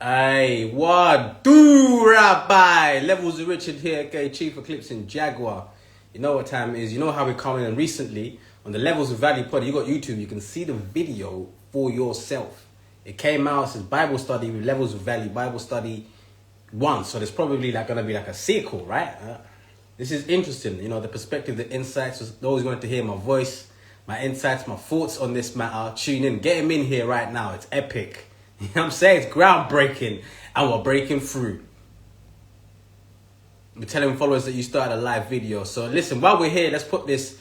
Hey, what do, Rabbi? Levels with Richard here, aka Chief Eclipsing Jaguar. You know what time it is. You know how we're coming in recently on the Levels with Value pod. You got YouTube. You can see the video for yourself. It came out, it says Bible study with Levels with Value, Bible study 1. So there's probably going to be like a sequel, right? This is interesting. You know, the perspective, the insights. Those wanted to hear my voice, my insights, my thoughts on this matter. Tune in. Get him in here right now. It's epic. You know what I'm saying? It's groundbreaking and we're breaking through. We're telling followers that you started a live video. So listen, while we're here, let's put this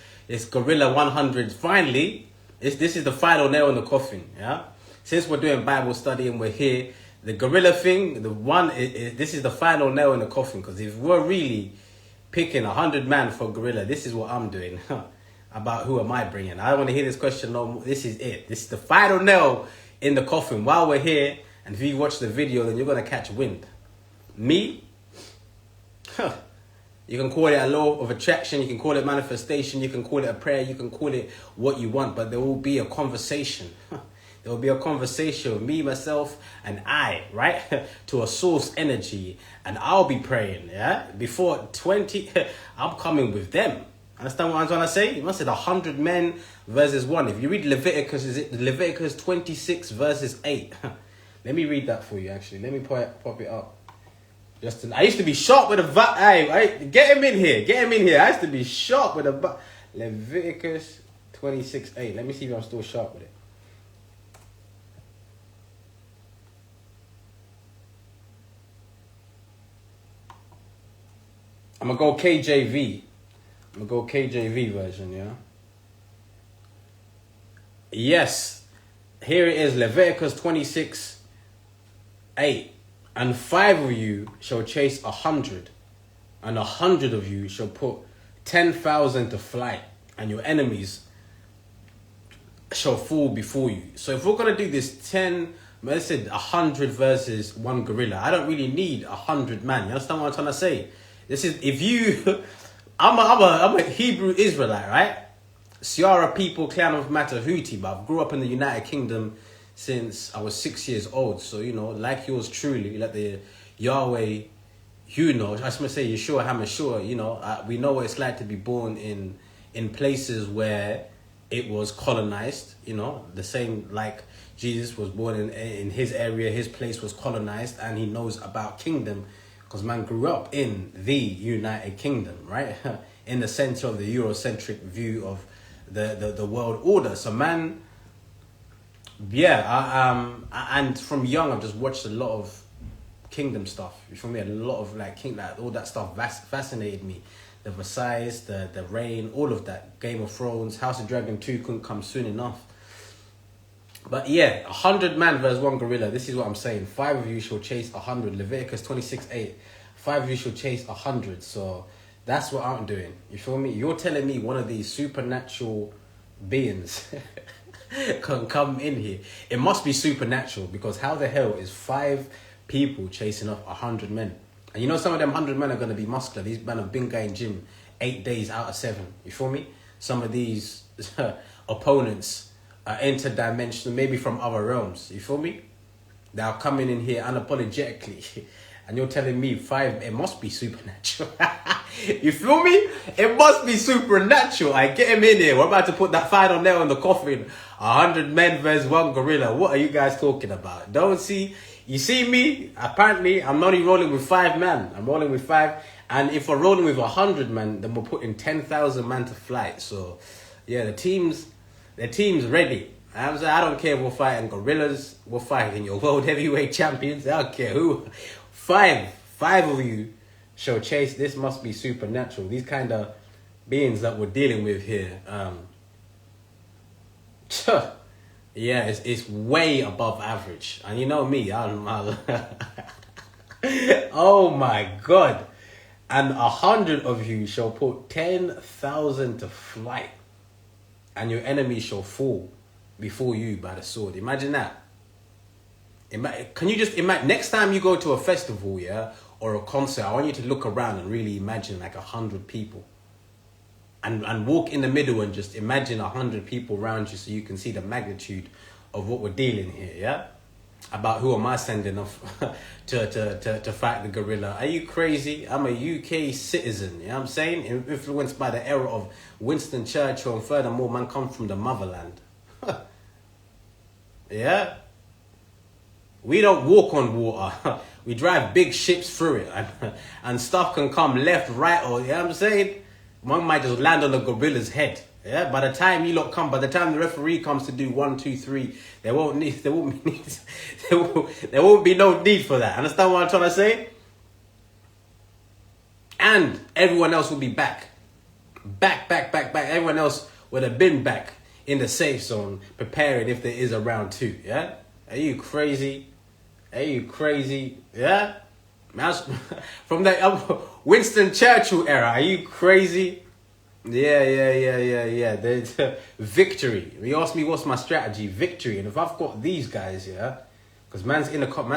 Gorilla 100 finally. This is the final nail in the coffin, yeah? Since we're doing Bible study and we're here, the Gorilla thing, this is the final nail in the coffin. Because if we're really picking 100 man for Gorilla, this is what I'm doing. About who am I bringing? I don't want to hear this question no more. This is it. This is the final nail in the coffin while we're here. And if you watch the video, then you're going to catch wind. Me? You can call it a law of attraction. You can call it manifestation. You can call it a prayer. You can call it what you want. But there will be a conversation. There will be a conversation with me, myself, and I, right? To a source energy. And I'll be praying, yeah? Before 20, I'm coming with them. Understand what I'm trying to say? You must say 100 men versus 1. If you read Leviticus, is it Leviticus 26 verses 8? Let me read that for you, actually. Let me pop it up. I used to be sharp with a Hey, get him in here. Get him in here. I used to be sharp with a Leviticus 26 8. Let me see if I'm still sharp with it. I'm going to go KJV. I'm going to go KJV version, yeah? Yes. Here it is, Leviticus 26, 8. And 5 of you shall chase 100, and 100 of you shall put 10,000 to flight, and your enemies shall fall before you. So if we're going to do this let's say 100 versus 1 gorilla, I don't really need 100 man. You understand what I'm trying to say? This is, if you... I'm a Hebrew Israelite, right? Sierra people, clan of Matahuti, but I grew up in the United Kingdom since I was 6 years old. So, you know, like yours truly, like the Yahweh, you know, I just want to say Yeshua HaMashiach, you know, we know what it's like to be born in places where it was colonized, you know, the same like Jesus was born in his area, his place was colonized, and he knows about kingdom. Because man grew up in the United Kingdom, right? In the center of the Eurocentric view of the world order. So man, yeah, and from young I've just watched a lot of kingdom stuff. You feel me? A lot of like all that stuff fascinated me. The Versailles, the Reign, all of that. Game of Thrones, House of Dragon 2 couldn't come soon enough. But yeah, 100 man versus 1 gorilla. This is what I'm saying. 5 of you shall chase 100. Leviticus 26, 8. 5 of you shall chase 100. So that's what I'm doing. You feel me? You're telling me one of these supernatural beings can come in here. It must be supernatural, because how the hell is 5 people chasing off 100 men? And you know some of them 100 men are going to be muscular. These men have been going gym 8 days out of 7. You feel me? Some of these opponents are interdimensional, maybe from other realms. You feel me? They are coming in here unapologetically. And you're telling me 5, it must be supernatural. You feel me? It must be supernatural. I get him in here. We're about to put that final nail in the coffin. 100 men versus 1 gorilla. What are you guys talking about? Don't see. You see me? Apparently, I'm not only rolling with 5 men. I'm rolling with 5. And if we're rolling with 100 men, then we're putting 10,000 man to flight. So, yeah, the team's ready. I don't care if we're fighting gorillas. We're fighting your world heavyweight champions. I don't care who. 5 of you shall chase. This must be supernatural. These kind of beings that we're dealing with here. Yeah, it's way above average. And you know me, oh my God. And 100 of you shall put 10,000 to flight, and your enemy shall fall before you by the sword. Imagine that. Can you just imagine, next time you go to a festival, yeah, or a concert, I want you to look around and really imagine like 100 people. And walk in the middle and just imagine 100 people around you so you can see the magnitude of what we're dealing here, yeah? about who am I sending off to fight the gorilla. Are you crazy? I'm a UK citizen, you know what I'm saying? Influenced by the era of Winston Churchill, and furthermore, man come from the motherland. Yeah? We don't walk on water. We drive big ships through it. And stuff can come left, right, or, you know what I'm saying? One might just land on the gorilla's head. Yeah, by the time you lot come, by the time the referee comes to do 1, 2, 3, there won't be no need for that. Understand what I'm trying to say? And everyone else will be back. Back. Everyone else would have been back in the safe zone, preparing if there is a round 2. Yeah? Are you crazy? Yeah? From the Winston Churchill era, are you crazy? Yeah. There's victory. You ask me what's my strategy? Victory. And if I've got these guys, yeah, because man's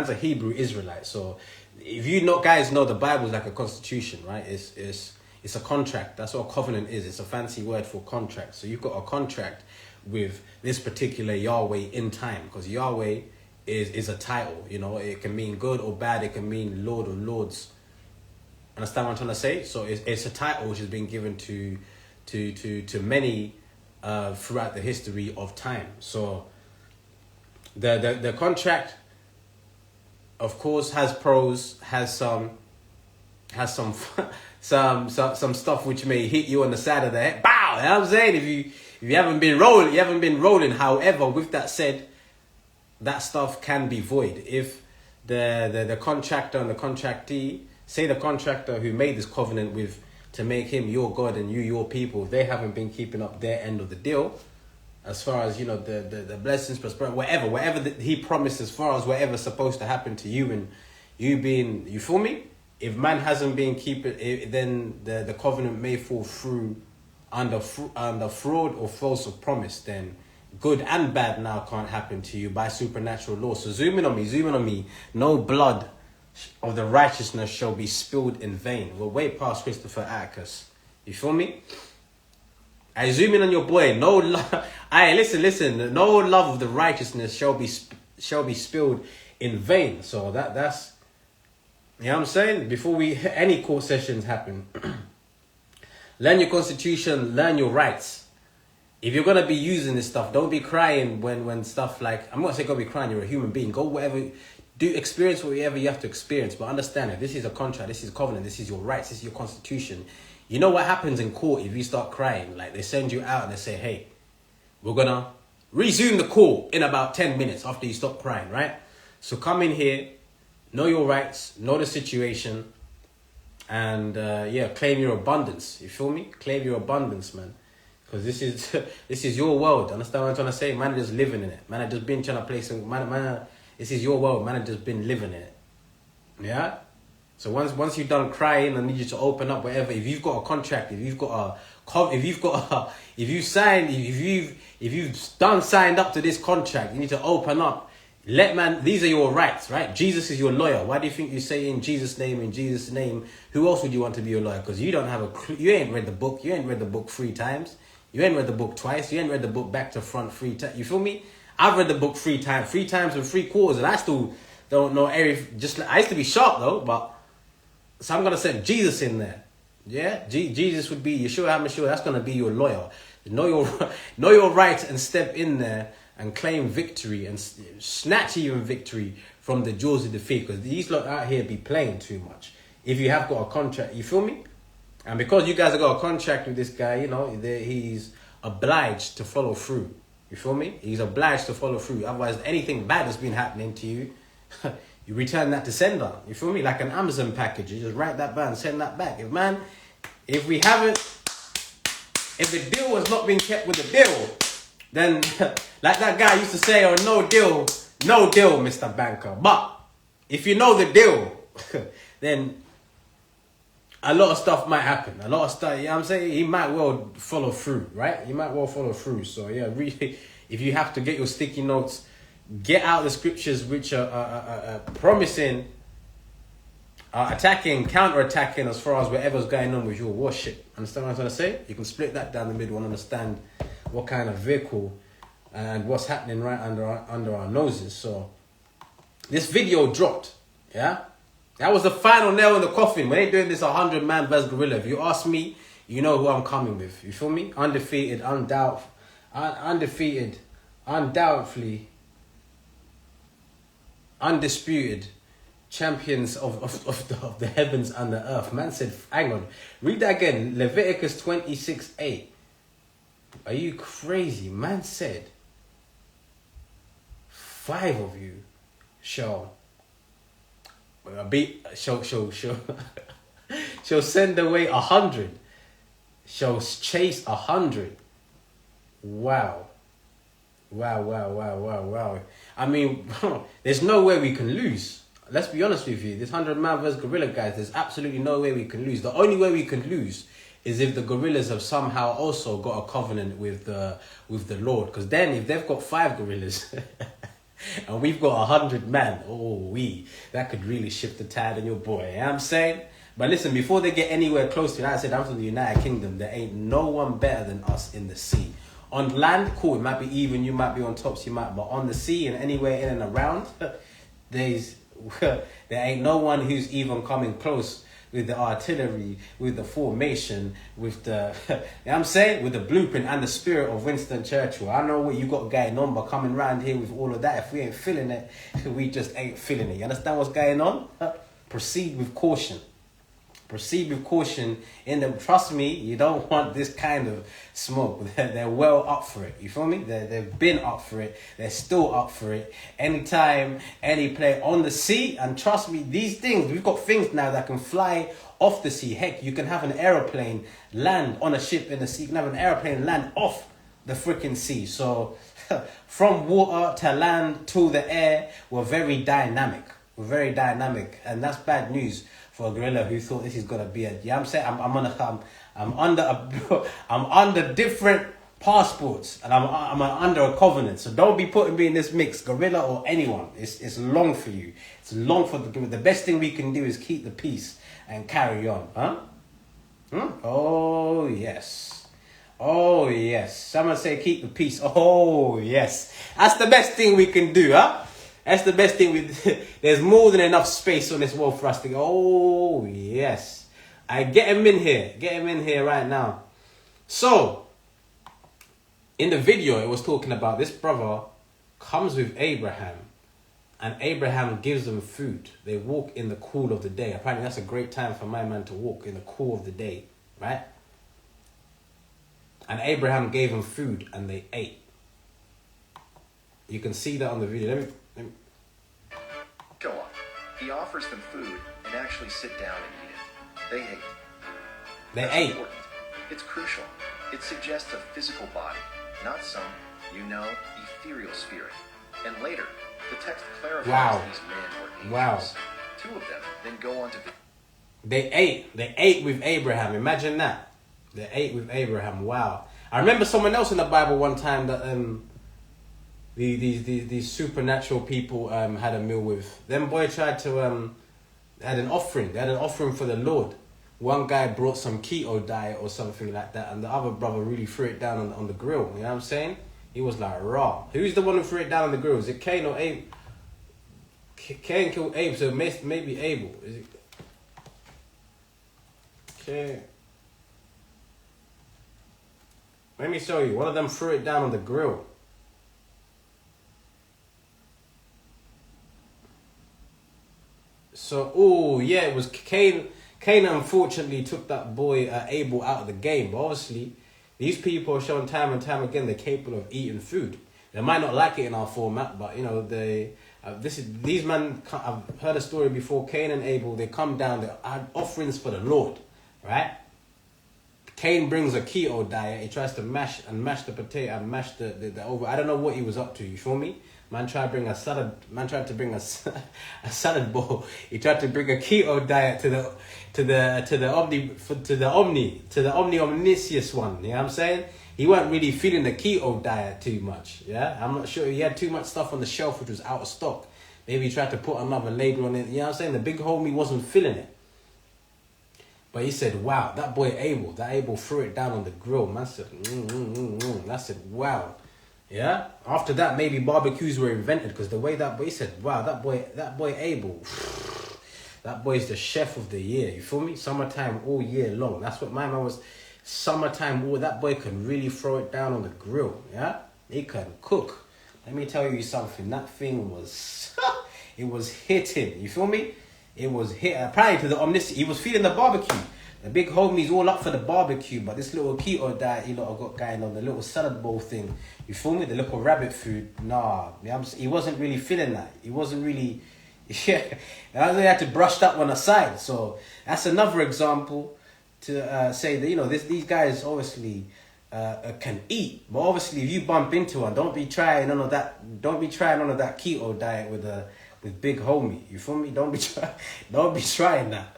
a Hebrew Israelite. So if you guys know, the Bible's like a constitution, right? It's a contract. That's what a covenant is. It's a fancy word for contract. So you've got a contract with this particular Yahweh in time, because Yahweh is a title. You know, it can mean good or bad. It can mean Lord or Lords. Understand what I'm trying to say? So it's a title which has been given to many throughout the history of time. So the contract, of course, has pros, has some some stuff which may hit you on the side of the head. Bow! You know what I'm saying? If you haven't been rolling. However, with that said, that stuff can be void if the contractor and the contractee, say the contractor who made this covenant with to make him your God and you your people, they haven't been keeping up their end of the deal as far as, you know, the blessings, prosperity, whatever that he promised, as far as whatever's supposed to happen to you and you being, you feel me? If man hasn't been keeping, then the covenant may fall through under fraud or false of promise. Then good and bad now can't happen to you by supernatural law. So zoom in on me. No blood of the righteousness shall be spilled in vain. We're way past Christopher Atticus. You feel me? I zoom in on your boy. No love. Listen. No love of the righteousness shall be spilled in vain. So that's, you know what I'm saying? Before any court sessions happen, learn your constitution, learn your rights. If you're gonna be using this stuff, don't be crying when stuff like, I'm not saying go be crying. You're a human being. Go whatever. Do experience whatever you have to experience, but understand that this is a contract, this is a covenant, this is your rights, this is your constitution. You know what happens in court if you start crying? Like, they send you out and they say, hey, we're gonna resume the court in about 10 minutes after you stop crying, right? So come in here, know your rights, know the situation, and claim your abundance. You feel me? Claim your abundance, man. Because this is your world. Understand what I'm trying to say? Man, just living in it. Man, I just been trying to play some this is your world, man. I've just been living in it. Yeah? So once you're done crying, I need you to open up whatever. If you've got a contract, if you've signed up to this contract, you need to open up. These are your rights, right? Jesus is your lawyer. Why do you think you say in Jesus' name? Who else would you want to be your lawyer? Because you don't have a clue. You ain't read the book. You ain't read the book 3 times. You ain't read the book twice. You ain't read the book back to front 3 times. You feel me? I've read the book 3 times and 3/4, and I still don't know every. I used to be sharp though, but so I'm gonna set Jesus in there. Yeah, Jesus would be Yeshua HaMashiach. That's gonna be your lawyer. Know your rights and step in there and claim victory and snatch even victory from the jaws of defeat. Because these lot out here be playing too much. If you have got a contract, you feel me? And because you guys have got a contract with this guy, you know, he's obliged to follow through. You feel me? He's obliged to follow through. Otherwise, anything bad that's been happening to you, you return that to sender. You feel me? Like an Amazon package. You just write that back and send that back. If the deal has not been kept with the deal, then like that guy used to say, oh, no deal, Mr. Banker. But if you know the deal, then a lot of stuff might happen. A lot of stuff, you know what I'm saying? He might well follow through, right? He might well follow through. So, yeah, really, if you have to get your sticky notes, get out the scriptures which are promising, attacking, counter-attacking as far as whatever's going on with your worship. Understand what I'm trying to say? You can split that down the middle and understand what kind of vehicle and what's happening right under our noses. So, this video dropped. Yeah, that was the final nail in the coffin. We ain't doing this 100-man versus gorilla. If you ask me, you know who I'm coming with. You feel me? Undefeated, undefeated, undoubtedly, undisputed champions of the heavens and the earth. Man said, hang on, read that again. Leviticus 26:8. Are you crazy? Man said, 5 of you shall shall send away 100, shall chase 100. Wow. I mean, there's no way we can lose. Let's be honest with you. This 100-man versus gorilla, guys, there's absolutely no way we can lose. The only way we can lose is if the gorillas have somehow also got a covenant with the Lord. Because then if they've got 5 gorillas and we've got 100 man, that could really shift the tide on your boy. You know what I'm saying? But listen, before they get anywhere close to it, like I said, I'm from the United Kingdom. There ain't no one better than us in the sea. On land, cool, it might be even, you might be on tops, but on the sea and anywhere in and around, there ain't no one who's even coming close with the artillery, with the formation, with the, you know what I'm saying? With the blueprint and the spirit of Winston Churchill. I know what you got going on, but coming around here with all of that, if we ain't feeling it, we just ain't feeling it. You understand what's going on? Proceed with caution. Proceed with caution. Trust me, you don't want this kind of smoke. They're well up for it. You feel me? They've been up for it. They're still up for it. Anytime, any play on the sea. And trust me, these things, we've got things now that can fly off the sea. Heck, you can have an aeroplane land on a ship in the sea. You can have an aeroplane land off the freaking sea. So from water to land to the air, we're very dynamic. And that's bad news for a gorilla who thought this is gonna be I'm saying I'm under different passports and I'm under a covenant. So don't be putting me in this mix, gorilla or anyone. It's long for you. It's long for the gorilla. The best thing we can do is keep the peace and carry on, huh? Oh yes. Someone say keep the peace. Oh yes. That's the best thing we can do, huh? That's the best thing. There's more than enough space on this world for us to go, oh, yes. I get him in here. Get him in here right now. So, in the video, it was talking about this brother comes with Abraham. And Abraham gives them food. They walk in the cool of the day. Apparently, that's a great time for my man to walk in the cool of the day. Right? And Abraham gave them food and they ate. You can see that on the video. Let me... Go on. He offers them food and actually sit down and eat it. They ate. That's important. It's crucial. It suggests a physical body, not some, ethereal spirit. And later, the text clarifies these men were angels. 2 of them then go on to... They ate with Abraham. Imagine that. They ate with Abraham. Wow. I remember someone else in the Bible one time that... These supernatural people had a meal with them. Boy tried to had an offering. They had an offering for the Lord. One guy brought some keto diet or something like that, and the other brother really threw it down on the grill. You know what I'm saying? He was like raw. Who's the one who threw it down on the grill? Is it Cain or Abel? Cain killed Abel, so maybe Abel. Is it? Okay. Let me show you. One of them threw it down on the grill. So, it was Cain. Cain unfortunately took that boy Abel out of the game. But obviously, these people are shown time and time again they're capable of eating food. They might not like it in our format, but these men. I've heard a story before. Cain and Abel, they come down. They had offerings for the Lord, right? Cain brings a keto diet. He tries to mash the potato and mash the over. I don't know what he was up to. You feel me? Man tried to bring a salad. Man tried to bring a salad bowl. He tried to bring a keto diet to the omniscious one. You know what I'm saying? He wasn't really feeling the keto diet too much. Yeah, I'm not sure. He had too much stuff on the shelf which was out of stock. Maybe he tried to put another label on it. You know what I'm saying? The big homie wasn't feeling it. But he said, wow, that Abel threw it down on the grill. Man said, I said, wow. Yeah. After that, maybe barbecues were invented because the way that boy said, "Wow, that boy Abel, that boy's the chef of the year." You feel me? Summertime all year long. That's what my man was. Summertime, all that boy can really throw it down on the grill. Yeah, he can cook. Let me tell you something. That thing was, it was hitting. You feel me? It was hit. Apparently, to the omniscient, he was feeding the barbecue. The big homie's all up for the barbecue, but this little keto diet he lot have got going on, the little salad bowl thing, you feel me? The little rabbit food, nah. He wasn't really feeling that. He wasn't really, yeah. And I had to brush that one aside. So that's another example to say that, you know, these guys obviously can eat, but obviously if you bump into one, don't be trying none of that keto diet with big homie. You feel me? Don't be trying that.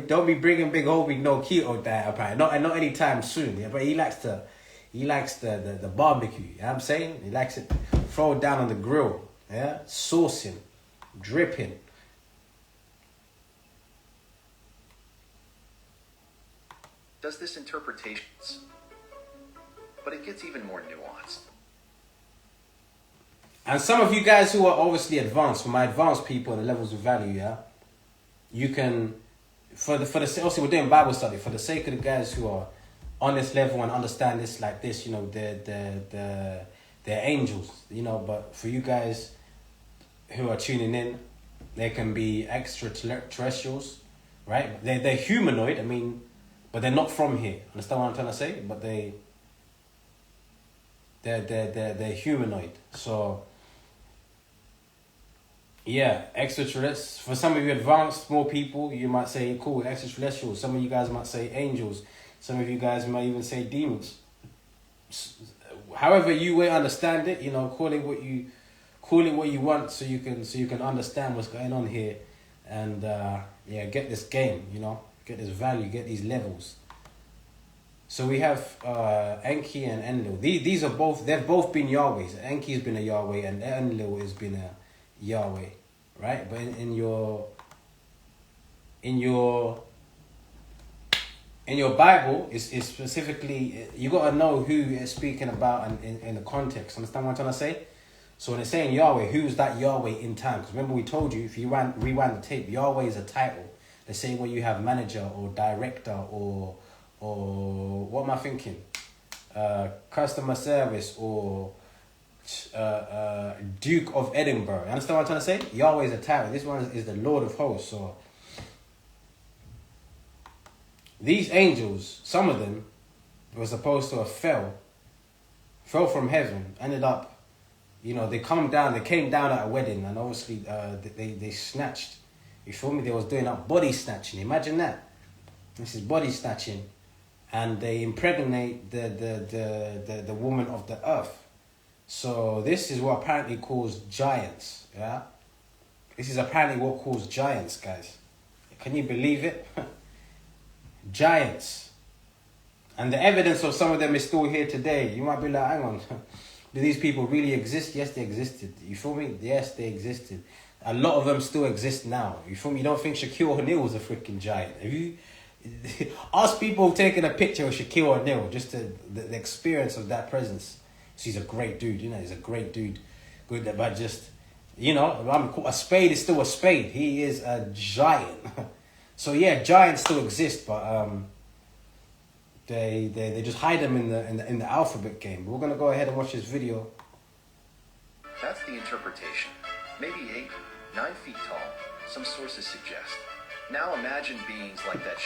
Don't be bringing big homie no keto diet apparently. Not anytime soon. Yeah, but he likes the barbecue. You know what I'm saying? He likes it throw it down on the grill. Yeah, saucing, dripping. Does this interpretation, but it gets even more nuanced. And some of you guys who are obviously advanced, for my advanced people and the levels of value, yeah, you can, for the obviously we're doing Bible study, for the sake of the guys who are on this level and understand this like this, you know, they're angels, you know, but for you guys who are tuning in, they can be extraterrestrials, right? They're humanoid, I mean, but they're not from here. Understand what I'm trying to say? But they're humanoid. So yeah, extraterrestrials. For some of you advanced, more people, you might say cool, extraterrestrials. Some of you guys might say angels. Some of you guys might even say demons. However you will understand it, you know, call it what you want, so you can understand what's going on here, and yeah, get this game, you know, get this value, get these levels. So we have Enki and Enlil. These are both, they've both been Yahwehs. Enki's been a Yahweh and Enlil has been a Yahweh, right? But in your Bible, is specifically, you got to know who it's speaking about and in the context. Understand what I'm trying to say? So when it's saying Yahweh, who's that Yahweh in time? Because remember we told you, if you rewind the tape, Yahweh is a title. The same way you have manager or director or what am I thinking? Customer service or Duke of Edinburgh. You understand what I'm trying to say? Yahweh is a title. This one is the Lord of Hosts. So these angels, some of them were supposed to have fell from heaven, ended up, you know, they came down at a wedding, and obviously they snatched. You feel me? They was doing up body snatching. Imagine that. This is body snatching, and they impregnate the woman of the earth. So this is what apparently caused giants. Yeah, this is apparently what caused giants, guys. Can you believe it? Giants. And the evidence of some of them is still here today. You might be like, hang on, do these people really exist? Yes, they existed. You feel me? Yes, they existed. A lot of them still exist now. You feel me? You don't think Shaquille O'Neal was a freaking giant? Have you ask people taking a picture of Shaquille O'Neal, just the experience of that presence? So he's a great dude, you know, he's a great dude. Good, but just, you know, a spade is still a spade. He is a giant. So yeah, giants still exist, but they just hide them in the alphabet game. But we're gonna go ahead and watch this video. That's the interpretation. Maybe 8, 9 feet tall, some sources suggest. Now imagine beings like that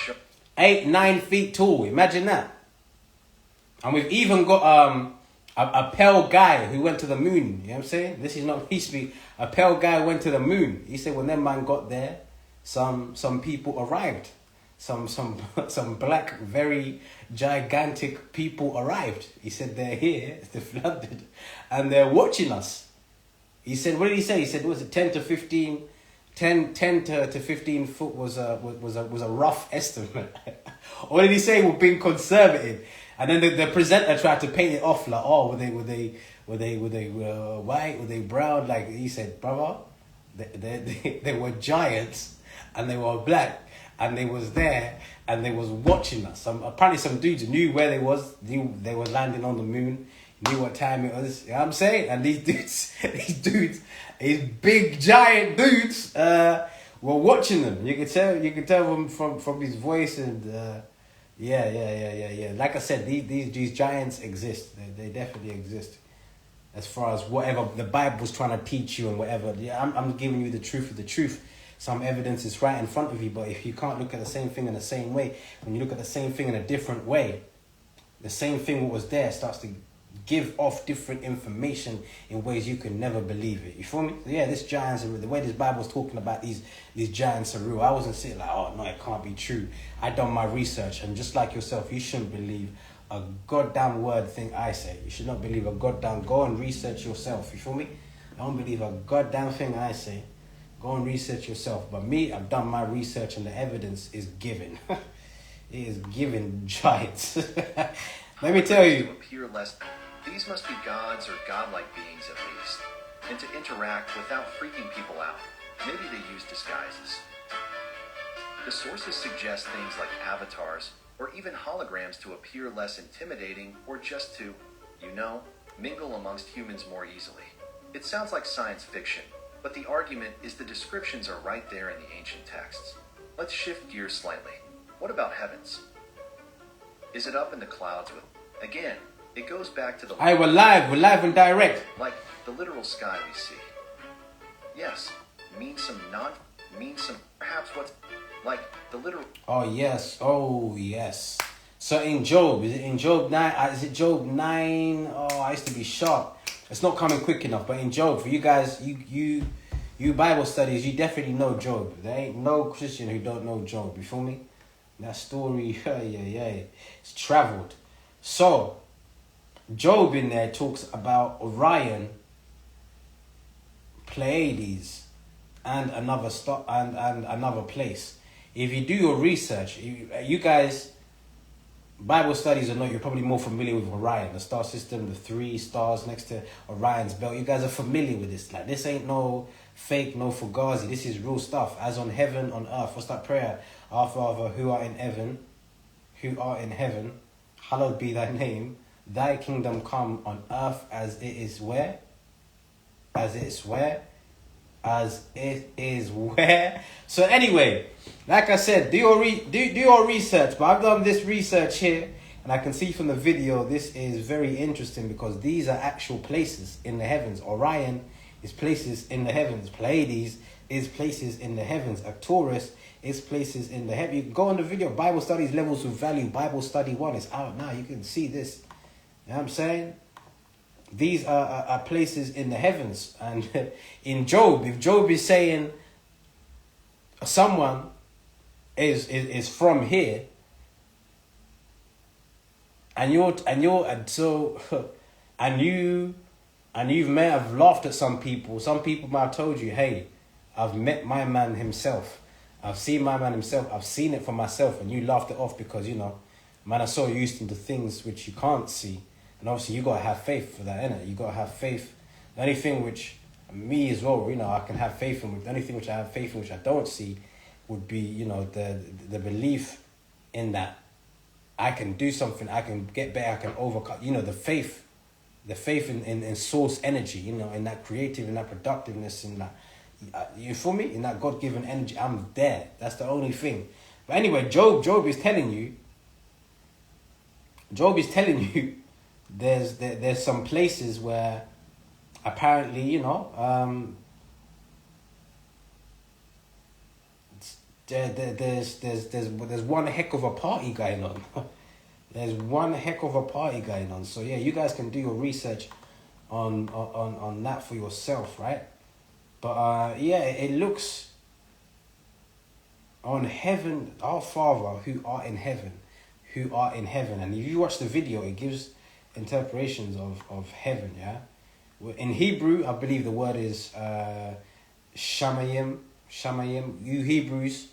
8, 9 feet tall, imagine that. And we've even got a pale guy who went to the moon. You know what I'm saying? This is not history. A pale guy went to the moon. He said when that man got there, some people arrived. Some black, very gigantic people arrived. He said they're here, they've landed, and they're watching us. He said, what did he say? He said, was it 10 to 15 foot was a rough estimate. Or did he say we're being conservative? And then the presenter tried to paint it off like, oh, were they white? Were they brown? Like he said, brother, they were giants and they were black and they was there and they was watching us. Apparently some dudes knew where they was landing on the moon. knew what time it was. You know what I'm saying? And these these big giant dudes, were watching them. You could tell them from his voice and yeah. Like I said, these giants exist. They definitely exist. As far as whatever the Bible's trying to teach you and whatever, yeah, I'm giving you the truth of the truth. Some evidence is right in front of you, but if you can't look at the same thing in the same way, when you look at the same thing in a different way, the same thing what was there starts to give off different information in ways you can never believe it. You feel me? So yeah, this giants are real. The way this Bible's talking about these giants are real. I wasn't sitting like, oh no, it can't be true. I done my research, and just like yourself, you shouldn't believe a goddamn word thing I say. You should not believe a goddamn. Go and research yourself. You feel me? Don't believe a goddamn thing I say. Go and research yourself. But me, I've done my research, and the evidence is given. It is given giants. Let me tell you. To appear less, these must be gods or godlike beings at least, and to interact without freaking people out. Maybe they use disguises. The sources suggest things like avatars or even holograms to appear less intimidating or just to, mingle amongst humans more easily. It sounds like science fiction, but the argument is the descriptions are right there in the ancient texts. Let's shift gears slightly. What about heavens? Is it up in the clouds with... Again, it goes back to the... Hey, we're live and direct. Like the literal sky we see. Yes, perhaps what's... Like the literal... Oh yes. So in Job, is it in Job 9? Is it Job 9? Oh, I used to be sharp. It's not coming quick enough, but in Job, for you guys, you Bible studies, you definitely know Job. There ain't no Christian who don't know Job, you feel me? That story, yeah, it's traveled. So, Job in there talks about Orion, Pleiades, and another star and another place. If you do your research, you guys, Bible studies or not, you're probably more familiar with Orion, the star system, the 3 stars next to Orion's belt. You guys are familiar with this. Like, this ain't no fake, no fugazi. This is real stuff. As on heaven, on earth. What's that prayer? Our Father, who art in heaven, hallowed be thy name. Thy kingdom come on earth as it is where? As it is where? As it is where? So anyway, like I said, do your research. But I've done this research here, and I can see from the video, this is very interesting because these are actual places in the heavens. Orion is places in the heavens. Pleiades is places in the heavens. Arcturus is places in the heavens. You can go on the video, Bible Studies Levels with Value, Bible Study 1. It's out now. You can see this. You know what I'm saying? These are places in the heavens. And in Job, if Job is saying someone is from here, and you may have laughed at some people. Some people might have told you, hey, I've met my man himself. I've seen my man himself. I've seen it for myself. And you laughed it off because, man, are so used to things which you can't see. And obviously you got to have faith for that, innit? You got to have faith. The only thing which, me as well, I can have faith in. The only thing which I have faith in which I don't see would be, the belief in that I can do something, I can get better, I can overcome, the faith in source energy, in that creative, in that productiveness, in that, you feel me? In that God-given energy, I'm there. That's the only thing. But anyway, Job is telling you, there's some places where apparently, there's one heck of a party going on. There's one heck of a party going on. So yeah, you guys can do your research on that for yourself, right? But yeah, it looks on heaven, our Father who art in heaven. And if you watch the video, it gives interpretations of heaven, yeah? In Hebrew, I believe the word is Shamayim. You Hebrews,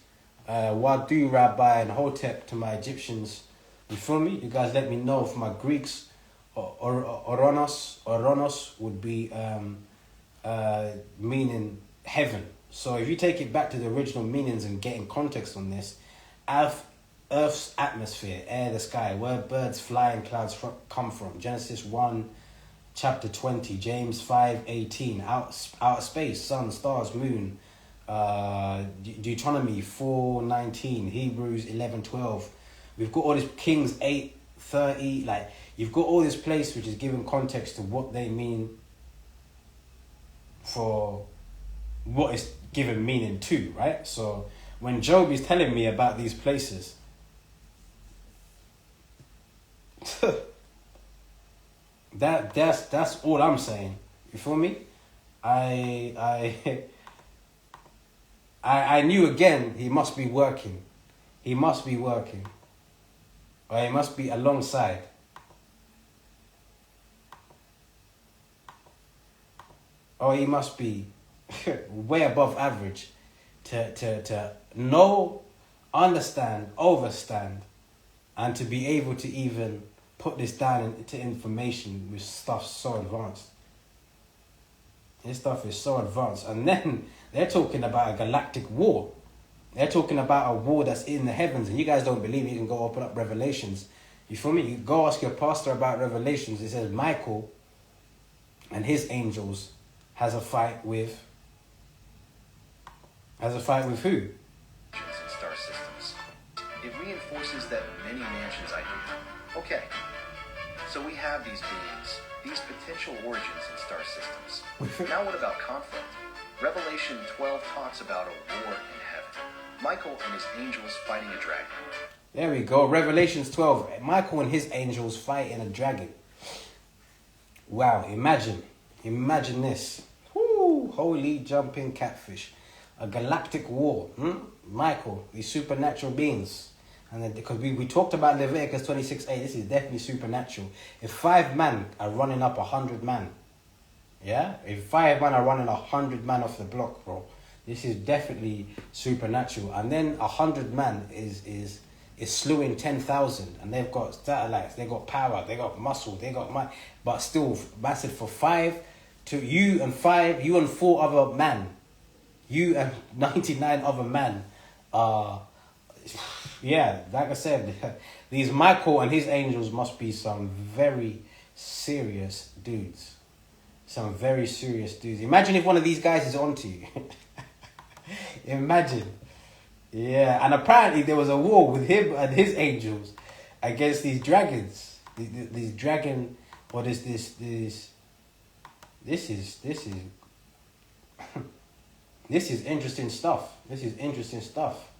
Wadu, Rabbi, and Hotep to my Egyptians. You feel me? You guys let me know. For my Greeks, Oronos would be meaning heaven. So if you take it back to the original meanings and get in context on this, Earth's atmosphere, air, the sky, where birds fly and clouds come from. Genesis 1, chapter 20, James 5:18, outer space, sun, stars, moon, Deuteronomy 4:19, Hebrews 11:12. We've got all this Kings 8:30. Like, you've got all this place which is giving context to what they mean for what is given meaning to, right? So when Job is telling me about these places, that's all I'm saying. You feel me? I knew again he must be working. He must be working. Or he must be alongside. Or he must be way above average to know, understand, overstand, and to be able to even put this down into information with stuff so advanced. This stuff is so advanced. And then they're talking about a galactic war. They're talking about a war that's in the heavens. And you guys don't believe me, you can go open up Revelations. You feel me? You go ask your pastor about Revelations. It says Michael and his angels has a fight with who? And star systems. It reinforces that many mansions idea. Okay, so we have these beings, these potential origins in star systems. Now what about conflict? Revelation 12 talks about a war in heaven. Michael and his angels fighting a dragon. There we go. Revelations 12. Michael and his angels fighting a dragon. Wow, imagine this. Woo, holy jumping catfish. A galactic war. Michael, these supernatural beings. And then, because we talked about Leviticus 26:8, this is definitely supernatural. If 5 men are running up 100 men, yeah? If 5 men are running 100 men off the block, bro, this is definitely supernatural. And then 100 men is slewing 10,000, and they've got satellites, they got power, they got muscle, they got might, but still massive for 5 to you and 5, you and 4 other men, you and 99 other men. Yeah, like I said, these Michael and his angels must be some very serious dudes. Some very serious dudes. Imagine if one of these guys is onto you. Imagine. Yeah, and apparently there was a war with him and his angels against these dragons. These dragon, what is this? This is this is interesting stuff. This is interesting stuff.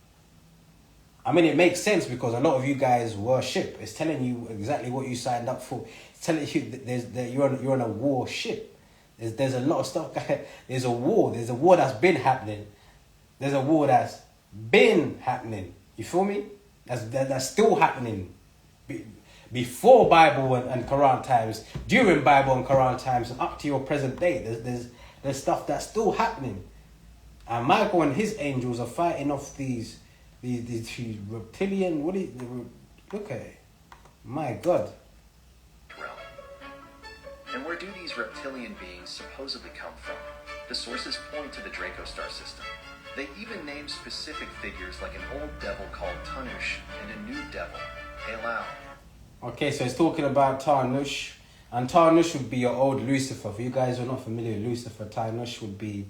I mean, it makes sense because a lot of you guys worship. It's telling you exactly what you signed up for. It's telling you that you're on a war ship. There's a lot of stuff. There's a war. There's a war that's been happening. There's a war that's been happening. You feel me? That's still happening. Before Bible and Quran times, during Bible and Quran times, and up to your present day. There's stuff that's still happening. And Michael and his angels are fighting off these reptilian, look at it. My God. Realm. And where do these reptilian beings supposedly come from? The sources point to the Draco star system. They even name specific figures like an old devil called Tanush and a new devil, Halal. Okay, so it's talking about Tanush. And Tanush would be your old Lucifer. For you guys who are not familiar with Lucifer, Tanush would be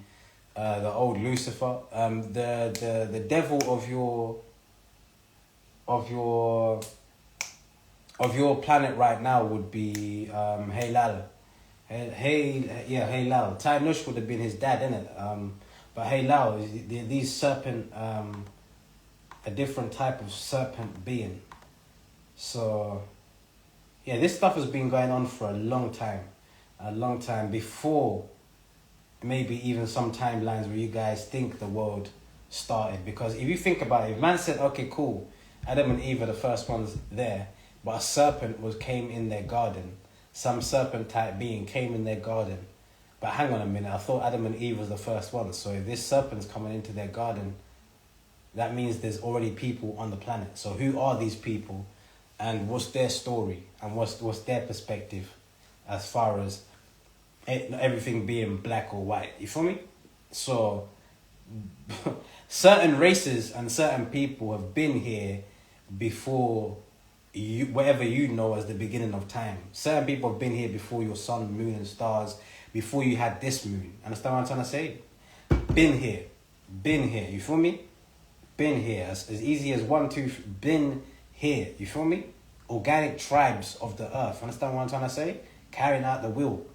the old Lucifer, the devil of your planet right now would be Halal. Halal. Tanush would have been his dad, innit? But Halal is these serpent, a different type of serpent being. So yeah, this stuff has been going on for a long time before. Maybe even some timelines where you guys think the world started. Because if you think about it, if man said, okay, cool, Adam and Eve are the first ones there, but a serpent came in their garden. Some serpent type being came in their garden. But hang on a minute, I thought Adam and Eve was the first ones. So if this serpent's coming into their garden, that means there's already people on the planet. So who are these people? And what's their story? And what's their perspective as far as everything being black or white? You feel me? So certain races and certain people have been here before whatever you know as the beginning of time. Certain people have been here before your sun, moon, and stars, before you had this moon. Understand what I'm trying to say? Been here. You feel me? Been here. As easy as 1, 2, been here. You feel me? Organic tribes of the earth. Understand what I'm trying to say? Carrying out the will.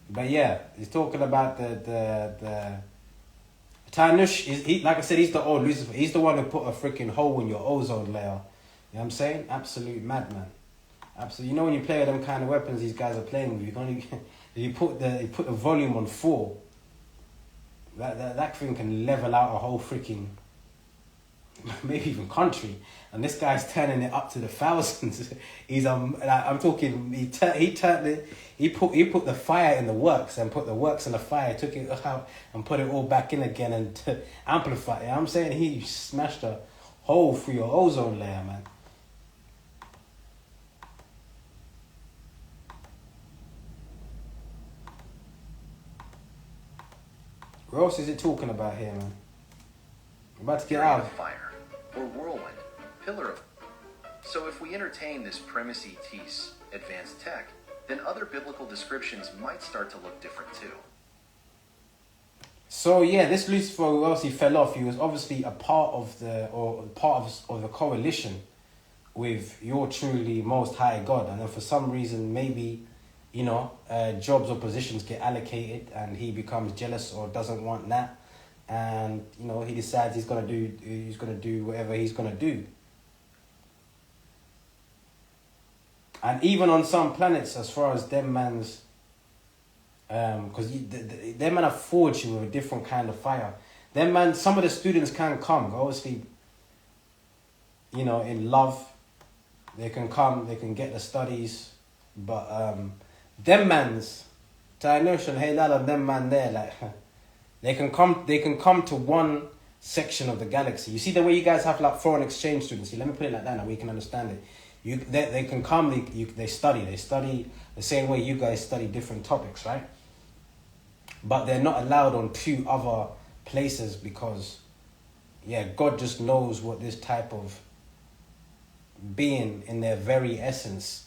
But yeah, he's talking about the Tanush is he, like I said, he's the old Lucifer. He's the one who put a freaking hole in your ozone layer. You know what I'm saying? Absolute madman. Absolutely. You know when you play with them kind of weapons these guys are playing with, you put the volume on 4. That thing can level out a whole freaking maybe even country. And this guy's turning it up to the thousands. He's I'm talking. He turned it. He put the fire in the works and put the works in the fire. Took it out and put it all back in again and to amplify it. I'm saying he smashed a hole through your ozone layer, man. What else is it talking about here, man? I'm about to get out. Fire or whirlwind, pillar of. So if we entertain this premise ET's advanced tech, then other biblical descriptions might start to look different too. So yeah, this Lucifer who else he fell off, he was obviously a part of the coalition with your truly most high God, and then for some reason maybe, jobs or positions get allocated and he becomes jealous or doesn't want that, and he decides he's gonna do whatever he's gonna do. And even on some planets, as far as them man's, because them man are forged with a different kind of fire. Them man, some of the students can come, obviously, in love, they can come, they can get the studies, but them man's, I notion, hey lala, them man there, like, they can come to one section of the galaxy. You see the way you guys have like foreign exchange students. Let me put it like that now, we can understand it. They can come, they study the same way you guys study different topics, right? But they're not allowed on 2 other places because, God just knows what this type of being in their very essence,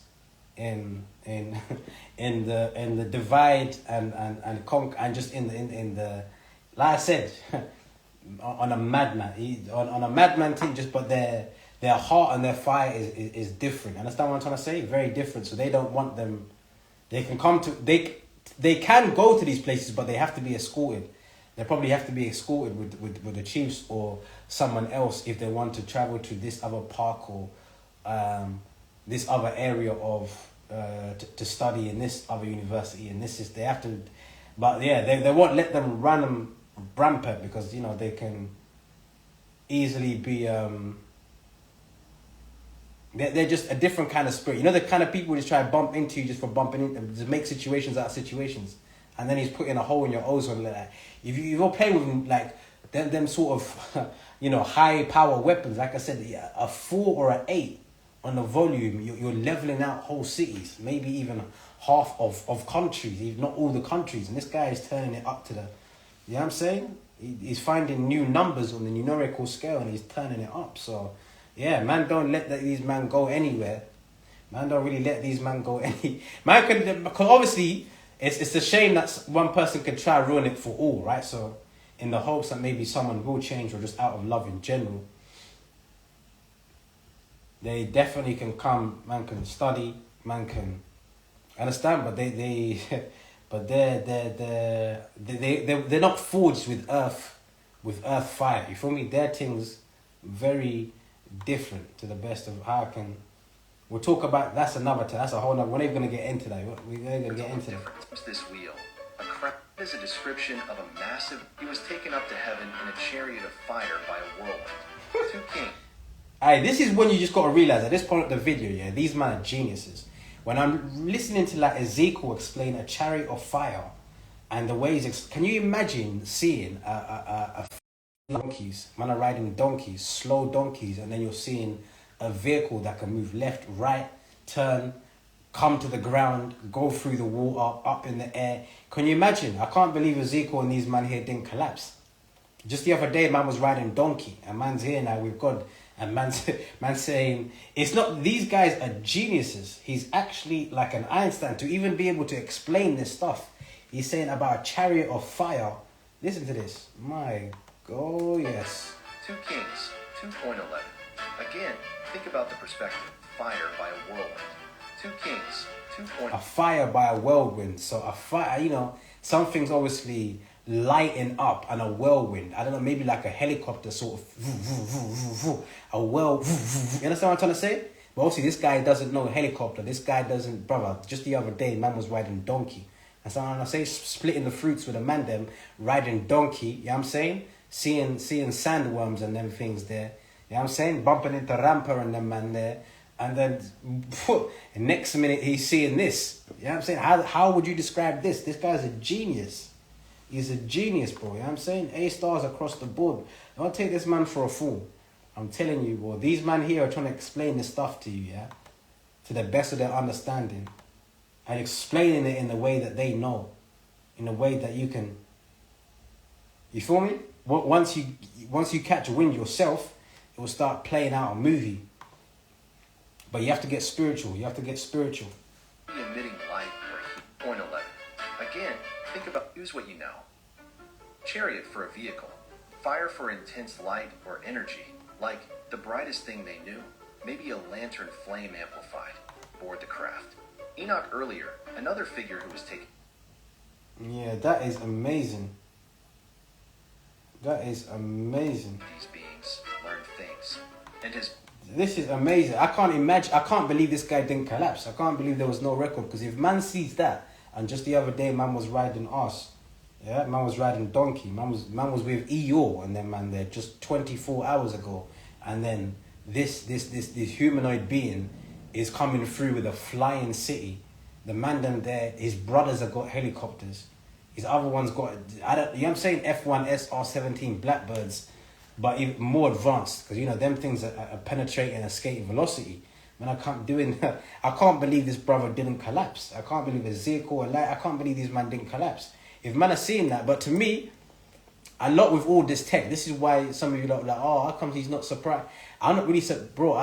in the divide and conquer, and just in the like I said, on a madman, on a madman thing, just but their heart and their fire is different. Understand what I'm trying to say? Very different. So they don't want them. They can come to they can go to these places, but they have to be escorted. They probably have to be escorted with the chiefs or someone else if they want to travel to this other park or this other area of to study in this other university. And this is they have to, but they won't let them run them rampant because they can easily be. They're just a different kind of spirit. The kind of people who just try to bump into you just for bumping into them, just make situations out of situations. And then he's putting a hole in your ozone layer. If you're playing with him, like, them sort of, high power weapons, like I said, a 4 or an 8 on the volume, you're leveling out whole cities, maybe even half of countries, if not all the countries. And this guy is turning it up to the, you know what I'm saying? He's finding new numbers on the numerical scale and he's turning it up. So, yeah, man, don't let these man go anywhere. Man, don't really let these man go man can, because obviously it's a shame that one person can try to ruin it for all, right? So, in the hopes that maybe someone will change or just out of love in general, they definitely can come. Man can study, man can understand, but they're not forged with earth fire. You feel me? Their things very different to the best of how I can. We'll talk about that's another time. That's a whole nother. We're not even gonna get into that. We're gonna get into that. This wheel, a crown, is a description of a massive. He was taken up to heaven in a chariot of fire by a whirlwind. 2 kings. Aye, this is when you just gotta realize at this point of the video, these men are geniuses. When I'm listening to like Ezekiel explain a chariot of fire, and the ways, can you imagine seeing a donkeys, man are riding donkeys, slow donkeys, and then you're seeing a vehicle that can move left, right, turn, come to the ground, go through the water, up in the air. Can you imagine? I can't believe Ezekiel and these men here didn't collapse. Just the other day, man was riding donkey, and man's here now with God, and man's saying it's not. These guys are geniuses. He's actually like an Einstein to even be able to explain this stuff. He's saying about a chariot of fire. Listen to this. My God, yes. 2 Kings 2.11. Again, think about the perspective. Fire by a whirlwind. 2 Kings 2. A fire by a whirlwind. So a fire, something's obviously lighting up, and a whirlwind. I don't know, maybe like a helicopter sort of. A whirl. You understand what I'm trying to say? But obviously this guy doesn't know helicopter. This guy doesn't, brother. Just the other day, man was riding donkey. That's what I'm saying. Splitting the fruits with a man, them riding donkey. You know what I'm saying? Seeing sandworms and them things there. You know what I'm saying? Bumping into Ramper and them man there. And then next minute he's seeing this. You know what I'm saying? How would you describe this? This guy's a genius. He's a genius, bro. You know what I'm saying? A stars across the board. Don't take this man for a fool. I'm telling you, bro. These men here are trying to explain this stuff to you, yeah? To the best of their understanding. And explaining it in the way that they know. In a way that you can... You feel me? Once you catch wind yourself, it will start playing out a movie. But you have to get spiritual. You have to get spiritual. Emitting light or heat. 11. Again, think about use what you know. Chariot for a vehicle. Fire for intense light or energy, like the brightest thing they knew. Maybe a lantern flame amplified. Board the craft. Enoch earlier, another figure who was taken. Yeah, that is amazing. That is amazing. These beings learned things. And his... This is amazing. I can't believe this guy didn't collapse. I can't believe there was no record. Because if man sees that, and just the other day man was riding ass. Yeah, man was riding donkey. Man was with Eeyore and then man there just 24 hours ago. And then this humanoid being is coming through with a flying city. The man them there, his brothers have got helicopters. His other one's got, you know what I'm saying, F1 SR17 Blackbirds, but even more advanced, because them things are penetrating escape velocity. Man, I can't believe this brother didn't collapse. I can't believe Ezekiel and I can't believe these man didn't collapse. If man are seeing that, but to me, a lot with all this tech, this is why some of you are like, oh, how come he's not surprised? I'm not really bro,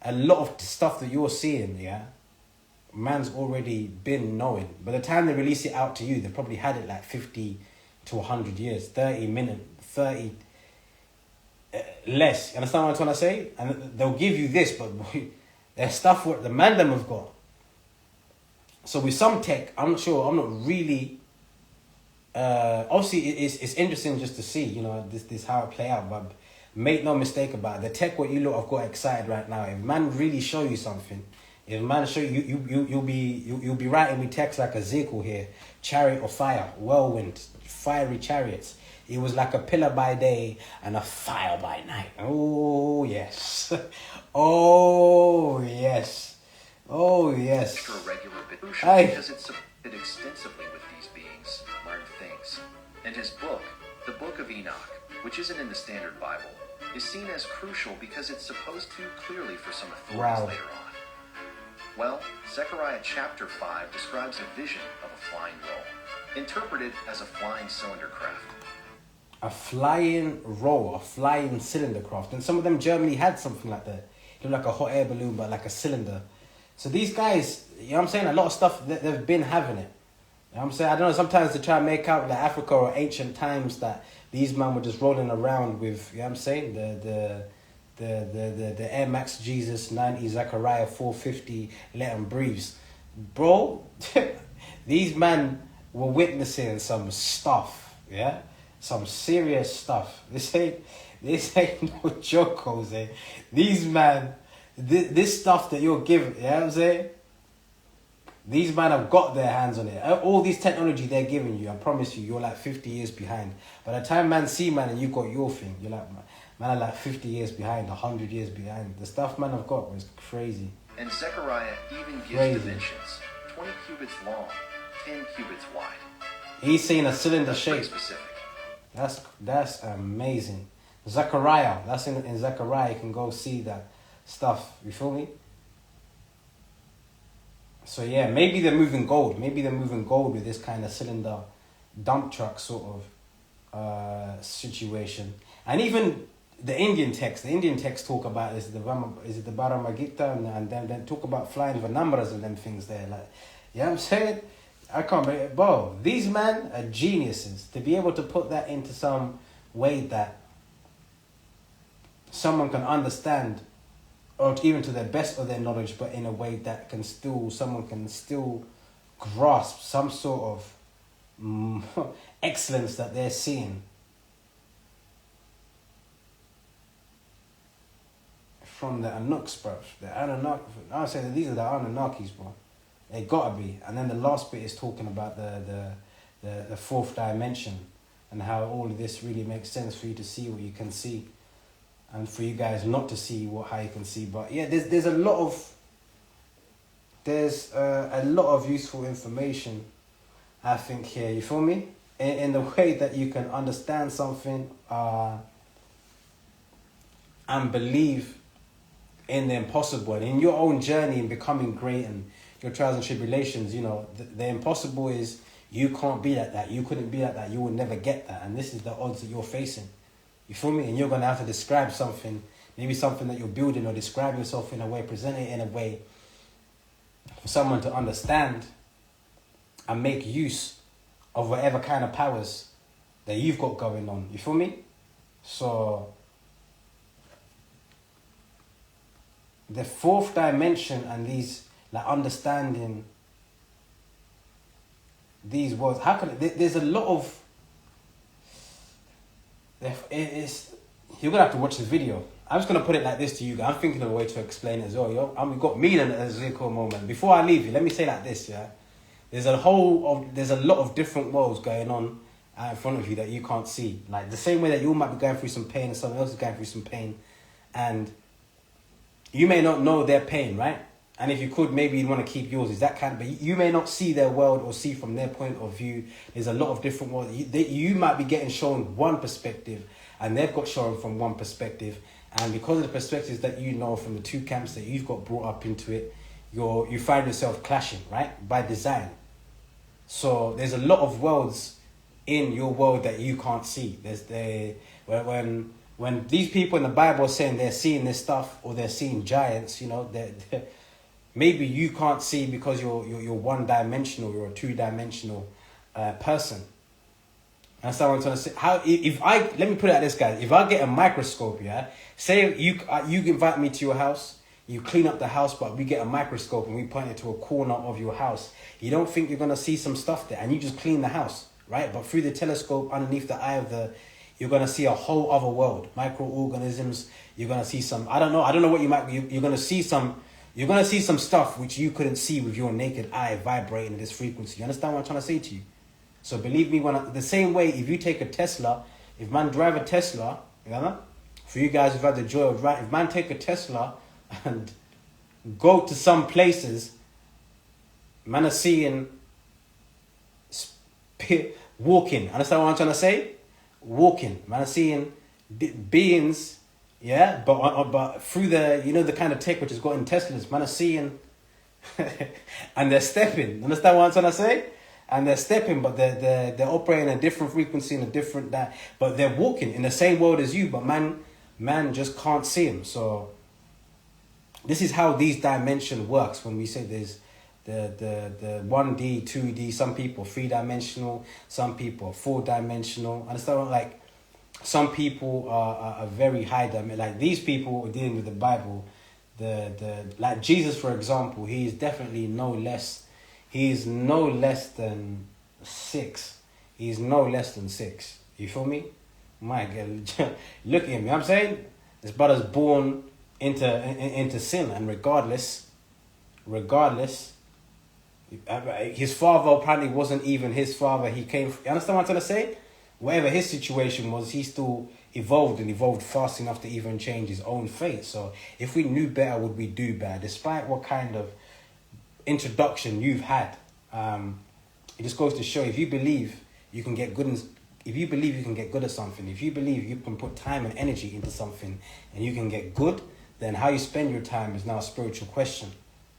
a lot of the stuff that you're seeing, yeah, man's already been knowing. By the time they release it out to you, they probably had it like 50 to 100 years, 30 minutes, 30 less. You understand what I'm trying to say? And they'll give you this, but there's stuff what the man them have got. So with some tech, I'm not really... obviously, it's interesting just to see, this how it play out, but make no mistake about it. The tech what you lot have got excited right now. If man really show you something, if man show you, you'll be writing me text like Ezekiel here, chariot of fire, whirlwind, fiery chariots. It was like a pillar by day and a fire by night. Oh yes, oh yes, oh yes. Extra regular bit because it's submitted extensively with these beings, learned things, and his book, the Book of Enoch, which isn't in the Standard Bible, is seen as crucial because it's supposed to clearly for some authorities later on. Well, Zechariah chapter 5 describes a vision of a flying roll, interpreted as a flying cylinder craft. A flying roll, a flying cylinder craft. And some of them, Germany had something like that. It looked like a hot air balloon, but like a cylinder. So these guys, you know what I'm saying? A lot of stuff, they've been having it. You know what I'm saying? I don't know, sometimes they try to make out that Africa or ancient times that these men were just rolling around with, you know what I'm saying? The Air Max Jesus 90 Zechariah 450 let them breathe. Bro, these men were witnessing some stuff, yeah? Some serious stuff. This ain't no joke, Jose. These man, this stuff that you're giving, you know what I'm saying? These men have got their hands on it. All these technology they're giving you, I promise you, you're like 50 years behind. By the time man see man and you got your thing, you're like, man are like 50 years behind, 100 years behind. The stuff man have got was crazy. And Zechariah even gives dimensions, 20 cubits long, 10 cubits wide. He's saying a cylinder shape. Specific. That's amazing. Zechariah, that's in Zechariah, you can go see that stuff. You feel me? So yeah, maybe they're moving gold. Maybe they're moving gold with this kind of cylinder dump truck sort of situation. And even the Indian text talk about this, is it the Bharamagita, and then talk about flying the numbers and them things there. Like, you know what I'm saying? I can't believe, bro, these men are geniuses to be able to put that into some way that someone can understand, or even to the best of their knowledge, but in a way that someone can still grasp some sort of excellence that they're seeing. From the Anunnakis, bro. The Anunnaki, I would say that these are the Anunnakis, bro. They gotta be. And then the last bit is talking about the fourth dimension and how all of this really makes sense for you to see what you can see, and for you guys not to see how you can see. But yeah, there's a lot of useful information, I think, here. You feel me? In the way that you can understand something and believe in the impossible, and in your own journey in becoming great and your trials and tribulations. You know, the impossible is you can't be like that. You couldn't be like that. You will never get that. And this is the odds that you're facing. You feel me? And you're going to have to describe something, maybe something that you're building, or describe yourself in a way, present it in a way for someone to understand and make use of whatever kind of powers that you've got going on. You feel me? So the fourth dimension and these, like, understanding these words, how can there's a lot of you're gonna have to watch the video. I'm just gonna put it like this to you guys. I'm thinking of a way to explain it as well. We've got me in a Zico moment. Before I leave you, let me say like this, yeah. There's a lot of different worlds going on out in front of you that you can't see. Like the same way that you might be going through some pain and someone else is going through some pain, and you may not know their pain, right? And if you could, maybe you'd want to keep yours. Is that kind of, but you may not see their world or see from their point of view. There's a lot of different worlds. You might be getting shown one perspective, and they've got shown from one perspective. And because of the perspectives that you know from the two camps that you've got brought up into it, you find yourself clashing, right? By design. So there's a lot of worlds in your world that you can't see. When these people in the Bible are saying they're seeing this stuff, or they're seeing giants, you know, maybe you can't see because you're one-dimensional, you're a two-dimensional person. That's what I'm trying to say. Let me put it like this, guys. If I get a microscope, yeah, say you invite me to your house, you clean up the house, but we get a microscope and we point it to a corner of your house. You don't think you're gonna see some stuff there, and you just clean the house, right? But through the telescope, underneath the eye of you're gonna see a whole other world, microorganisms. You're gonna see some. I don't know what you're gonna see some. You're gonna see some stuff which you couldn't see with your naked eye vibrating at this frequency. You understand what I'm trying to say to you? So believe me, the same way, if you take a Tesla, if man drive a Tesla, you know, for you guys who've had the joy of driving, if man take a Tesla and go to some places, man are seeing walking. Understand what I'm trying to say? Walking. Man are seeing beings, yeah, but through the kind of tech which is got in Teslas, man are seeing and they're stepping. Understand what I'm trying to say? And they're stepping, but they're operating a different frequency and a different that, but they're walking in the same world as you, but man just can't see them. So this is how these dimension works. When we say there's the 1D, 2D, some people 3-dimensional, some people 4-dimensional. Understand? Like some people are very high dimensional. Like these people are dealing with the Bible. Like Jesus, for example, he is definitely no less. He's no less than 6. He's no less than 6. You feel me? My God, look at him. You know what I'm saying? This brother's born into sin, and regardless, his father apparently wasn't even his father. He came. You understand what I'm trying to say? Whatever his situation was, he still evolved fast enough to even change his own fate. So if we knew better, would we do better? Despite what kind of introduction you've had, it just goes to show, if you believe you can get good, if you believe you can get good at something, if you believe you can put time and energy into something and you can get good, then how you spend your time is now a spiritual question.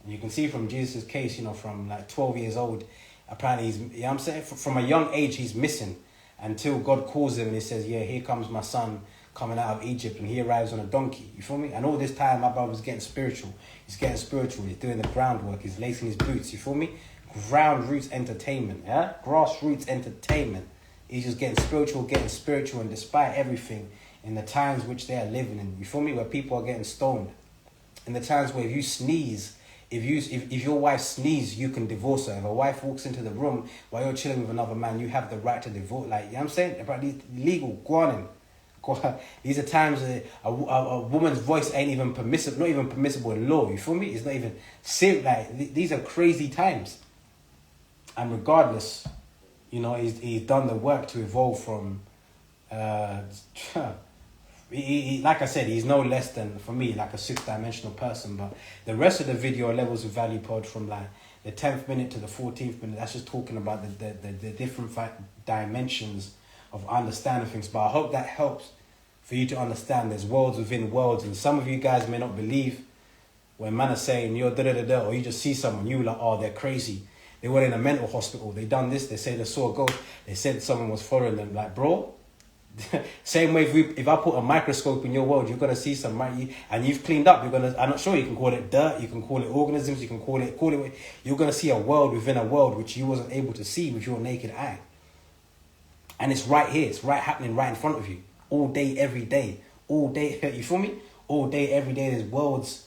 And you can see from Jesus' case, you know, from like 12 years old, apparently he's, you know what I'm saying, from a young age he's missing, until God calls him and he says, yeah, here comes my son coming out of Egypt, and he arrives on a donkey. You feel me? And all this time, my brother's getting spiritual. He's getting spiritual. He's doing the groundwork. He's lacing his boots. You feel me? Ground roots entertainment. Yeah? Grassroots entertainment. He's just getting spiritual, and despite everything, in the times which they are living in, you feel me? Where people are getting stoned. In the times where if you sneeze, if your wife sneezes, you can divorce her. If a wife walks into the room while you're chilling with another man, you have the right to divorce. Like, you know what I'm saying? About these legal, go on in. These are times a woman's voice ain't even permissible, not even permissible in law. You feel me? It's not even serious. Like, these are crazy times. And regardless, you know, he's done the work to evolve from. Like I said, he's no less than, for me, like a 6-dimensional person. But the rest of the video, Levels of Value pod, from like the 10th minute to the 14th minute, that's just talking about the different dimensions of understanding things. But I hope that helps for you to understand there's worlds within worlds. And some of you guys may not believe when man are saying you're da-da-da-da, or you just see someone, you like, oh, they're crazy. They were in a mental hospital. They done this. They say they saw a ghost. They said someone was following them. Like, bro, same way if I put a microscope in your world, you're gonna see some, right? And you've cleaned up. I'm not sure. You can call it dirt. You can call it organisms. You can call it. You're gonna see a world within a world which you wasn't able to see with your naked eye. And it's right here. It's happening right in front of you, all day, every day, all day. You feel me? All day, every day. There's worlds.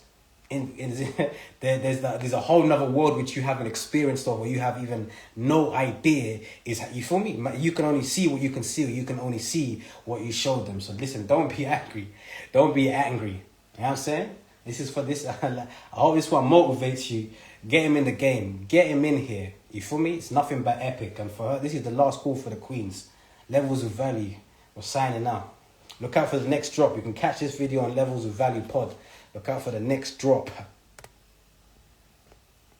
There's a whole nother world which you haven't experienced of, or you have even no idea is. You feel me? You can only see what you can see. Or you can only see what you showed them. So listen, don't be angry. Don't be angry. You know what I'm saying? This is for this. I hope this one motivates you. Get him in the game. Get him in here. You feel me? It's nothing but epic. And for her, this is the last call for the queens. Levels of Value. We're signing out. Look out for the next drop. You can catch this video on Levels of Value pod. Look out for the next drop.